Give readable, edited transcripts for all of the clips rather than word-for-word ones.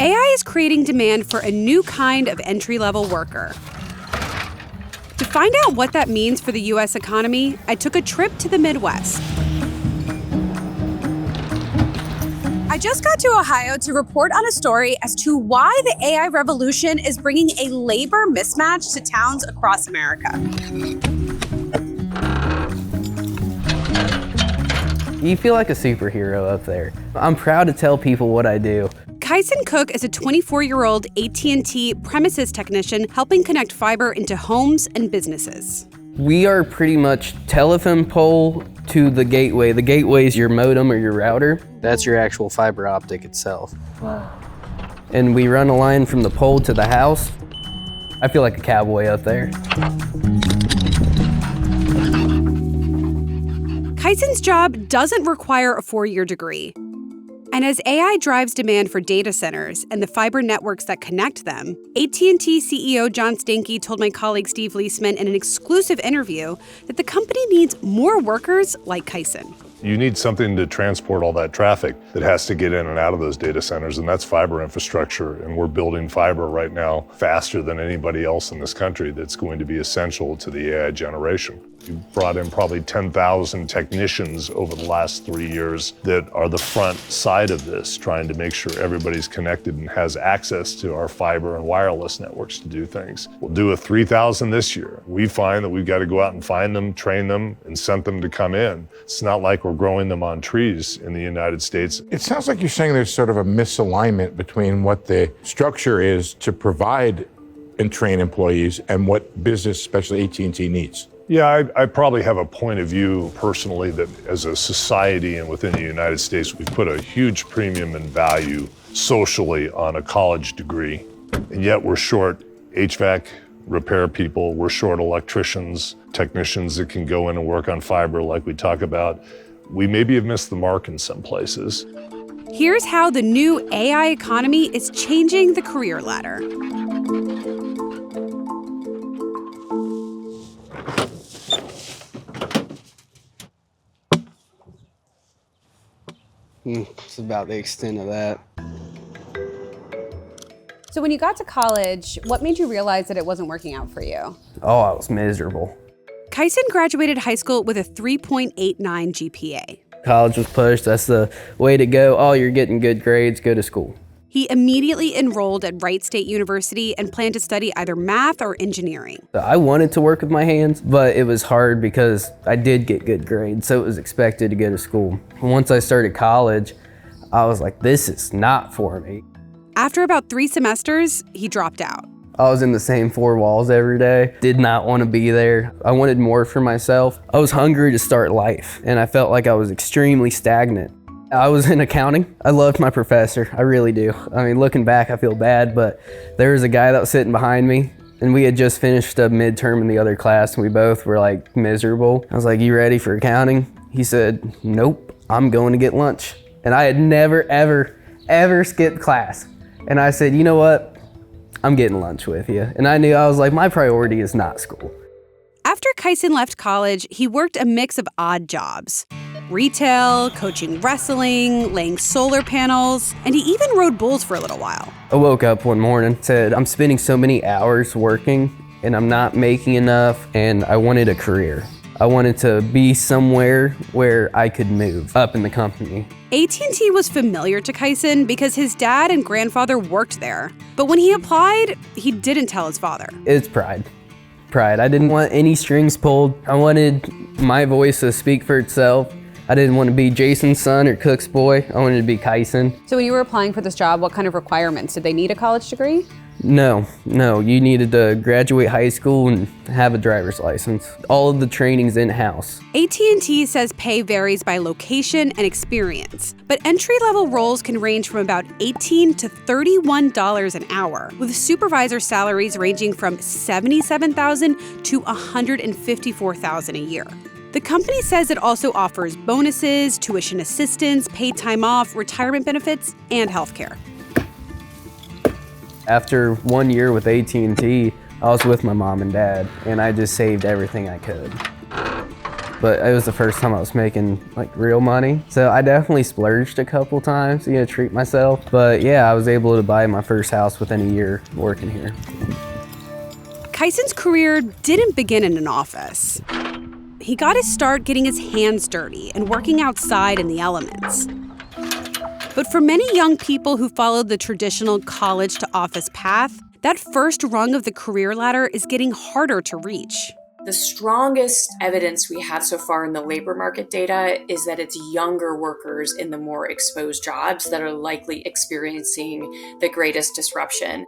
AI is creating demand for a new kind of entry-level worker. To find out what that means for the U.S. economy, I took a trip to the Midwest. I just got to Ohio to report on a story as to why the AI revolution is bringing a labor mismatch to towns across America. You feel like a superhero up there. I'm proud to tell people what I do. Kyson Cook is a 24-year-old AT&T premises technician helping connect fiber into homes and businesses. We are pretty much telephone pole to the gateway. The gateway is your modem or your router. That's your actual fiber optic itself. Wow. And we run a line from the pole to the house. I feel like a cowboy up there. Kyson's job doesn't require a 4-year degree. And as AI drives demand for data centers and the fiber networks that connect them, AT&T CEO John Stankey told my colleague Steve Leisman in an exclusive interview that the company needs more workers like Kyson. You need something to transport all that traffic that has to get in and out of those data centers, and that's fiber infrastructure. And we're building fiber right now faster than anybody else in this country that's going to be essential to the AI generation. We've brought in probably 10,000 technicians over the last 3 years that are the front side of this, trying to make sure everybody's connected and has access to our fiber and wireless networks to do things. We'll do a 3,000 this year. We find that we've got to go out and find them, train them, and send them to come in. It's not like we're growing them on trees in the United States. It sounds like you're saying there's sort of a misalignment between what the structure is to provide and train employees and what business, especially AT&T, needs. Yeah, I probably have a point of view personally that as a society and within the United States, we've put a huge premium and value socially on a college degree. And yet we're short HVAC repair people, we're short electricians, technicians that can go in and work on fiber like we talk about. We maybe have missed the mark in some places. Here's how the new AI economy is changing the career ladder. It's about the extent of that. So when you got to college, what made you realize that it wasn't working out for you? Oh, I was miserable. Kyson graduated high school with a 3.89 GPA. College was pushed. That's the way to go. Oh, you're getting good grades, go to school. He immediately enrolled at Wright State University and planned to study either math or engineering. I wanted to work with my hands, but it was hard because I did get good grades, so it was expected to go to school. Once I started college, I was like, this is not for me. After about 3 semesters, he dropped out. I was in the same 4 walls every day, did not want to be there. I wanted more for myself. I was hungry to start life, and I felt like I was extremely stagnant. I was in accounting. I loved my professor, I really do. I mean, looking back, I feel bad, but there was a guy that was sitting behind me, and we had just finished a midterm in the other class, and we both were like miserable. I was like, you ready for accounting? He said, nope, I'm going to get lunch. And I had never, ever skipped class. And I said, you know what? I'm getting lunch with you. And I was like, my priority is not school. After Kyson left college, he worked a mix of odd jobs. Retail, coaching wrestling, laying solar panels, and he even rode bulls for a little while. I woke up one morning, said, I'm spending so many hours working and I'm not making enough, and I wanted a career. I wanted to be somewhere where I could move up in the company. AT&T was familiar to Kyson because his dad and grandfather worked there. But when he applied, he didn't tell his father. It's pride. Pride. I didn't want any strings pulled. I wanted my voice to speak for itself. I didn't want to be Jason's son or Cook's boy. I wanted to be Kyson. So when you were applying for this job, what kind of requirements? Did they need a college degree? No. You needed to graduate high school and have a driver's license. All of the training's in-house. AT&T says pay varies by location and experience, but entry-level roles can range from about $18 to $31 an hour, with supervisor salaries ranging from $77,000 to $154,000 a year. The company says it also offers bonuses, tuition assistance, paid time off, retirement benefits, and healthcare. After 1 year with AT&T, I was with my mom and dad, and I just saved everything I could. but it was the first time I was making like real money. So I definitely splurged a couple times, treat myself. But yeah, I was able to buy my first house within a year working here. Kyson's career didn't begin in an office. He got his start getting his hands dirty and working outside in the elements. But for many young people who followed the traditional college to office path, that first rung of the career ladder is getting harder to reach. The strongest evidence we have so far in the labor market data is that it's younger workers in the more exposed jobs that are likely experiencing the greatest disruption.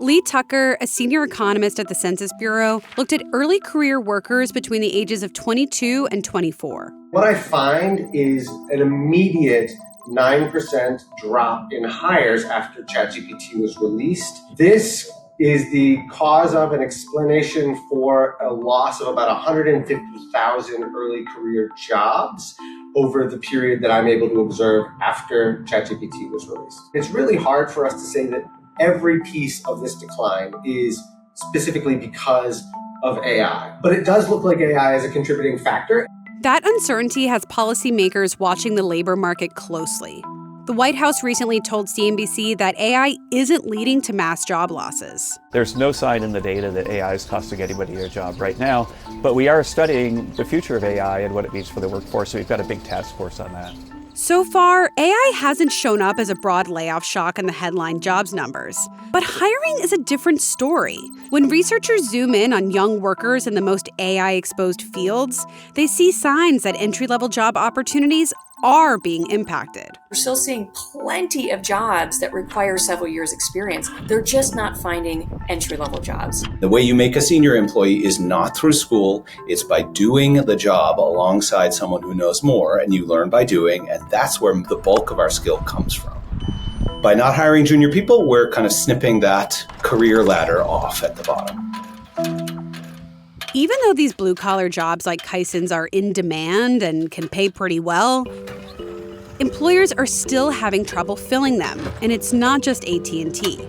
Lee Tucker, a senior economist at the Census Bureau, looked at early career workers between the ages of 22 and 24. What I find is an immediate 9% drop in hires after ChatGPT was released. This is the cause of an explanation for a loss of about 150,000 early career jobs over the period that I'm able to observe after ChatGPT was released. It's really hard for us to say that every piece of this decline is specifically because of AI, but it does look like AI is a contributing factor. That uncertainty has policymakers watching the labor market closely. The White House recently told CNBC that AI isn't leading to mass job losses. There's no sign in the data that AI is costing anybody their job right now, but we are studying the future of AI and what it means for the workforce, so we've got a big task force on that. So far, AI hasn't shown up as a broad layoff shock in the headline jobs numbers. But hiring is a different story. When researchers zoom in on young workers in the most AI-exposed fields, they see signs that entry-level job opportunities are being impacted. We're still seeing plenty of jobs that require several years' experience. They're just not finding entry-level jobs. The way you make a senior employee is not through school. It's by doing the job alongside someone who knows more, and you learn by doing, and that's where the bulk of our skill comes from. By not hiring junior people, we're kind of snipping that career ladder off at the bottom. Even though these blue-collar jobs like Kyson's are in demand and can pay pretty well, employers are still having trouble filling them, and it's not just AT&T.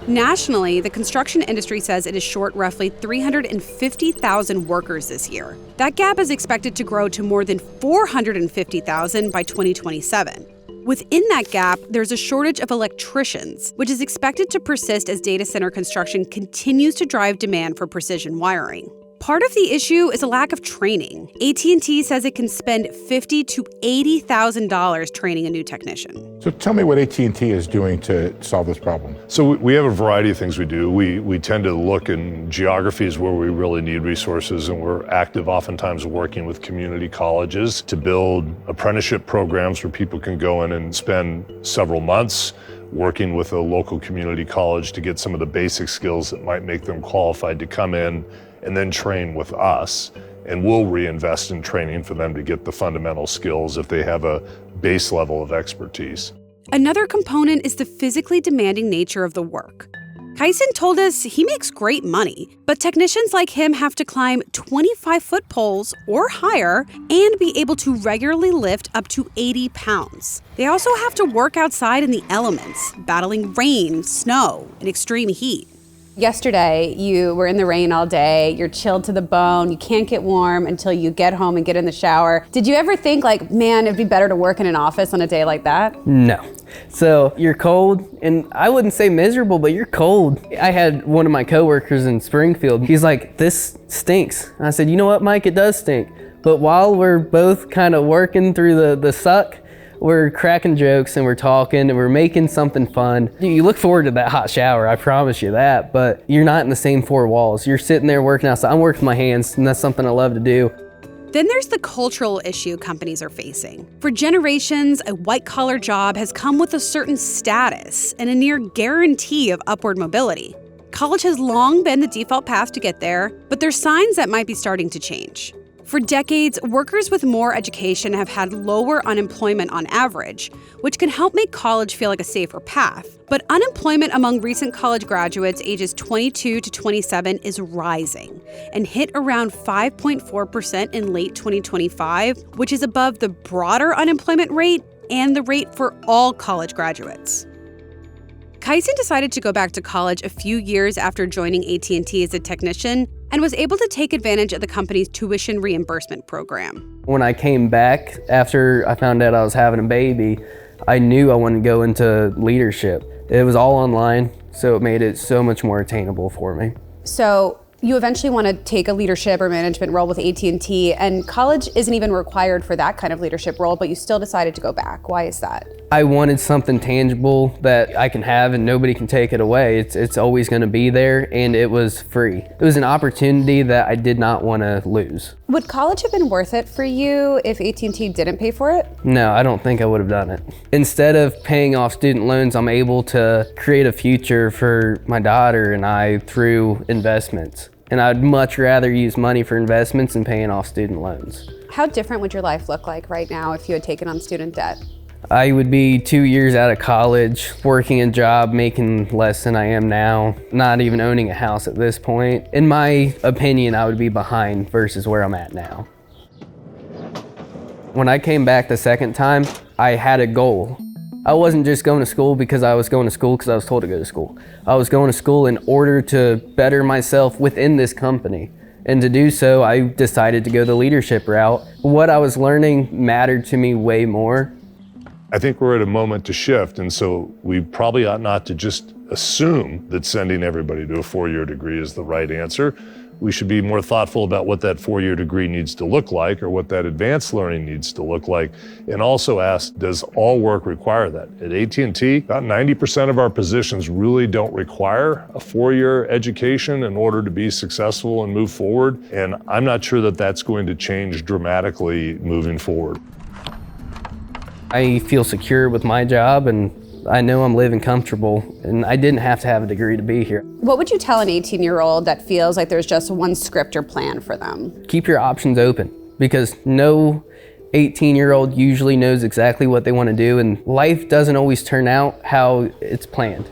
Nationally, the construction industry says it is short roughly 350,000 workers this year. That gap is expected to grow to more than 450,000 by 2027. Within that gap, there's a shortage of electricians, which is expected to persist as data center construction continues to drive demand for precision wiring. Part of the issue is a lack of training. AT&T says it can spend $50,000 to $80,000 training a new technician. So tell me what AT&T is doing to solve this problem. So we have a variety of things we do. We tend to look in geographies where we really need resources, and we're active oftentimes working with community colleges to build apprenticeship programs where people can go in and spend several months working with a local community college to get some of the basic skills that might make them qualified to come in and then train with us. And we'll reinvest in training for them to get the fundamental skills if they have a base level of expertise. Another component is the physically demanding nature of the work. Kyson told us he makes great money, but technicians like him have to climb 25-foot poles or higher and be able to regularly lift up to 80 pounds. They also have to work outside in the elements, battling rain, snow, and extreme heat. Yesterday, you were in the rain all day, you're chilled to the bone, you can't get warm until you get home and get in the shower. Did you ever think like, man, it'd be better to work in an office on a day like that? No. So you're cold, and I wouldn't say miserable, but you're cold. I had one of my coworkers in Springfield. He's like, this stinks. And I said, you know what, Mike, it does stink. But while we're both kind of working through the suck, we're cracking jokes and we're talking and we're making something fun. You look forward to that hot shower, I promise you that, but you're not in the same four walls. You're sitting there working outside. I'm working with my hands, and that's something I love to do. Then there's the cultural issue companies are facing. For generations, a white-collar job has come with a certain status and a near guarantee of upward mobility. College has long been the default path to get there, but there's signs that might be starting to change. For decades, workers with more education have had lower unemployment on average, which can help make college feel like a safer path. But unemployment among recent college graduates ages 22 to 27 is rising and hit around 5.4% in late 2025, which is above the broader unemployment rate and the rate for all college graduates. Kyson decided to go back to college a few years after joining AT&T as a technician, and was able to take advantage of the company's tuition reimbursement program. When I came back after I found out I was having a baby, I knew I wanted to go into leadership. It was all online, so it made it so much more attainable for me. So you eventually want to take a leadership or management role with AT&T, and college isn't even required for that kind of leadership role, but you still decided to go back. Why is that? I wanted something tangible that I can have and nobody can take it away. It's always going to be there, and it was free. It was an opportunity that I did not want to lose. Would college have been worth it for you if AT&T didn't pay for it? No, I don't think I would have done it. Instead of paying off student loans, I'm able to create a future for my daughter and I through investments. And I'd much rather use money for investments than paying off student loans. How different would your life look like right now if you had taken on student debt? I would be 2 years out of college, working a job, making less than I am now, not even owning a house at this point. In my opinion, I would be behind versus where I'm at now. When I came back the second time, I had a goal. I wasn't just going to school because I was going to school because I was told to go to school. I was going to school in order to better myself within this company. And to do so, I decided to go the leadership route. What I was learning mattered to me way more. I think we're at a moment to shift, and so we probably ought not to just assume that sending everybody to a 4-year degree is the right answer. We should be more thoughtful about what that 4-year degree needs to look like, or what that advanced learning needs to look like, and also ask, does all work require that? At AT&T, about 90% of our positions really don't require a 4-year education in order to be successful and move forward, and I'm not sure that that's going to change dramatically moving forward. I feel secure with my job, and I know I'm living comfortable, and I didn't have to have a degree to be here. What would you tell an 18-year-old that feels like there's just one script or plan for them? Keep your options open, because no 18-year-old usually knows exactly what they want to do, and life doesn't always turn out how it's planned.